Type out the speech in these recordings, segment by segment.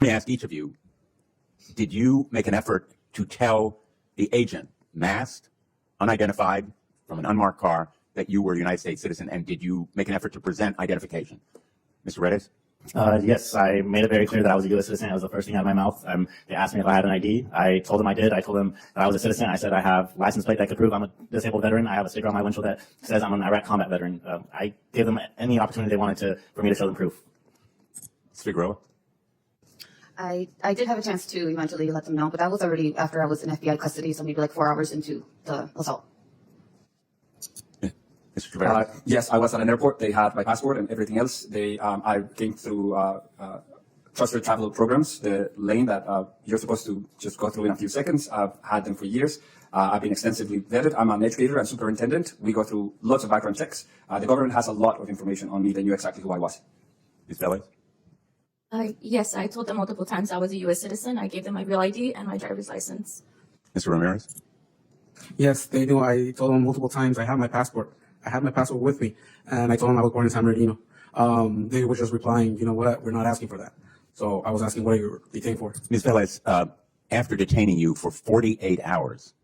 Let me ask each of you, did you make an effort to tell the agent, masked, unidentified, from an unmarked car, that you were a United States citizen, and did you make an effort to present identification? Mr. Redis? Yes, I made it very clear that I was a U.S. citizen. That was the first thing out of my mouth. They asked me if I had an ID. I told them I did. I told them that I was a citizen. I said I have license plate that could prove I'm a disabled veteran. I have a sticker on my windshield that says I'm an Iraq combat veteran. I gave them any opportunity they wanted for me to show them proof. Ms. Figueroa? I did have a chance to eventually let them know, but that was already after I was in FBI custody, so maybe like 4 hours into the assault. Mr. Travera? Yes, I was at an airport. They had my passport and everything else. I came through trusted travel programs, the lane that you're supposed to just go through in a few seconds. I've had them for years. I've been extensively vetted. I'm an educator and superintendent. We go through lots of background checks. The government has a lot of information on me. They knew exactly who I was. Ms. Velez? Yes, I told them multiple times I was a U.S. citizen. I gave them my real ID and my driver's license. Mr. Ramirez? Yes, they knew. I told them multiple times I have my passport. I had my passport with me, and I told them I was born in San Bernardino. They were just replying, you know what, we're not asking for that. So I was asking, what are you detained for? Ms. Velez, after detaining you for 48 hours,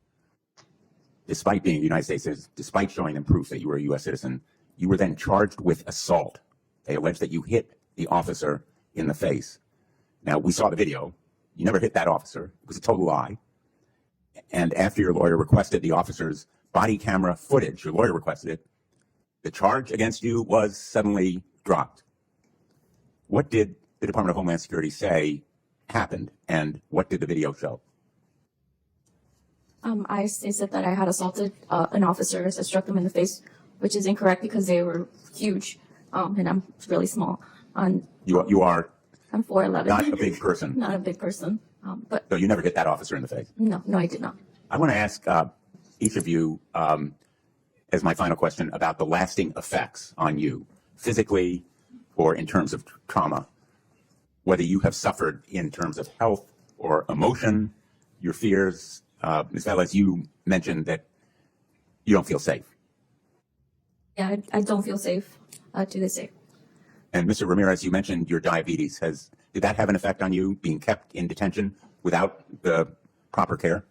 despite being a United States citizen, despite showing them proof that you were a U.S. citizen, you were then charged with assault. They allege that you hit the officer in the face. Now, we saw the video. You never hit that officer. It was a total lie. And after your lawyer requested the officer's body camera footage, your lawyer requested it, the charge against you was suddenly dropped. What did the Department of Homeland Security say happened, and what did the video show? They said that I had assaulted an officer as I struck them in the face, which is incorrect because they were huge, and I'm really small. You are I'm 4'11". not a big person. Not a big person, but So you never hit that officer in the face? no, I did not. I want to ask each of you, as my final question, about the lasting effects on you, physically or in terms of trauma, whether you have suffered in terms of health or emotion, your fears. Ms. Velez, you mentioned that you don't feel safe. Yeah, I don't feel safe to this day. And Mr. Ramirez, you mentioned your diabetes. Did that have an effect on you, being kept in detention without the proper care?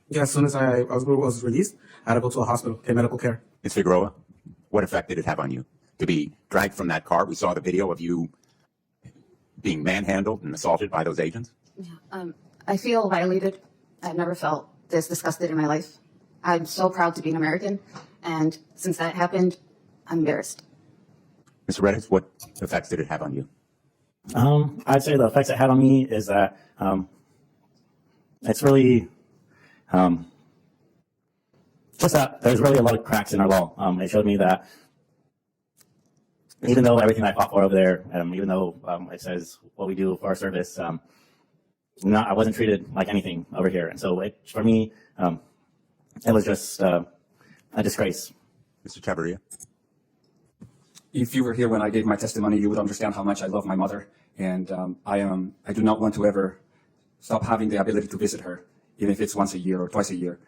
Yeah, as soon as I was released, I had to go to a hospital, get medical care. Ms. Figueroa, what effect did it have on you to be dragged from that car? We saw the video of you being manhandled and assaulted by those agents. Yeah, I feel violated. I've never felt this disgusted in my life. I'm so proud to be an American, and since that happened, I'm embarrassed. Mr. Redis, what effects did it have on you? I'd say the effects it had on me is that it's really just that there's really a lot of cracks in our law. It showed me that even though everything I fought for over there, even though it says what we do for our service, I wasn't treated like anything over here. And so for me, it was just a disgrace. Mr. Chavarria? If you were here when I gave my testimony, you would understand how much I love my mother. And I do not want to ever stop having the ability to visit her, even if it's once a year or twice a year.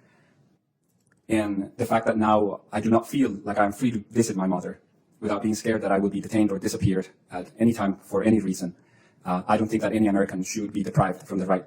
And the fact that now I do not feel like I'm free to visit my mother without being scared that I will be detained or disappeared at any time for any reason. I don't think that any American should be deprived from the right